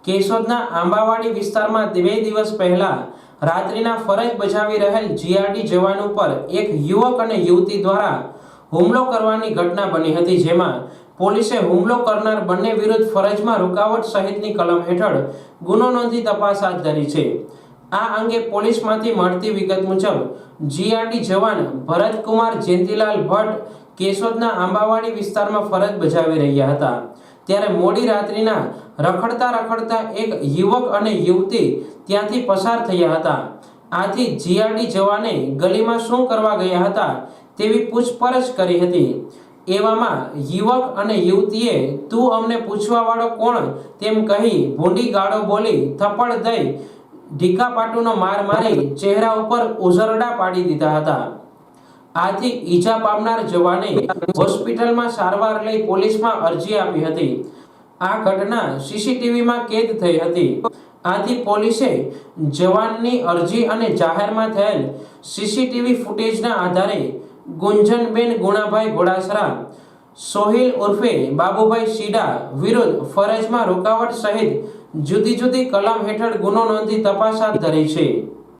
કેશોદના આંબાવાડી વિસ્તારમાં 2 દિવસ પહેલા રાત્રિના ફરજ બજાવી રહેલ જીઆરડી જવાન ઉપર એક યુવક અને યુવતી દ્વારા હુમલો કરવાની ઘટના બની હતી, જેમાં પોલીસે હુમલો કરનાર બંને વિરુદ્ધ ફરજમાં રૂકાવટ સહિતની કલમ હેઠળ ગુનો નોંધી તપાસ હાથ ધરી છે। આ અંગે પોલીસમાંથી મળતી વિગત મુજબ જીઆરડી જવાન ભરતકુમાર જયંતિલાલ ભટ્ટ કેશોદના આંબાવાડી વિસ્તારમાં ફરજ બજાવી રહ્યા હતા, ત્યારે મોડી રાત્રિના રખડતા એક યુવક અને યુવતી ત્યાંથી પસાર થયા હતા। આથી જીઆરડી જવાને ગલીમાં શું કરવા ગયા હતા તેવી પૂછપરછ કરી હતી। એવામાં યુવક અને યુવતીએ તું અમને પૂછવા વાળો કોણ તેમ કહી ભૂંડી ગાળો બોલી થપ્પડ દઈ ઢીકાપાટુનો માર મારી ચહેરા ઉપર ઉઝરડા પાડી દીધા હતા। આથી ઈજા પામનાર જવાને હોસ્પિટલમાં સારવાર લઈ પોલીસમાં અરજી આપી હતી। આ ઘટના સીસીટીવીમાં કેદ થઈ હતી। આથી પોલીસે જવાનની અરજી અને જાહેરમાં થયેલ સીસીટીવી ફૂટેજના આધારે ગુંજનબેન ગુણાભાઈ ઘોડાસરા, સોહિલ ઉર્ફે બાબુભાઈ સીડા વિરુદ્ધ ફરજમાં રૂકાવટ સહિત જુદી જુદી કલમ હેઠળ ગુનો નોંધી તપાસ હાથ ધરી છે।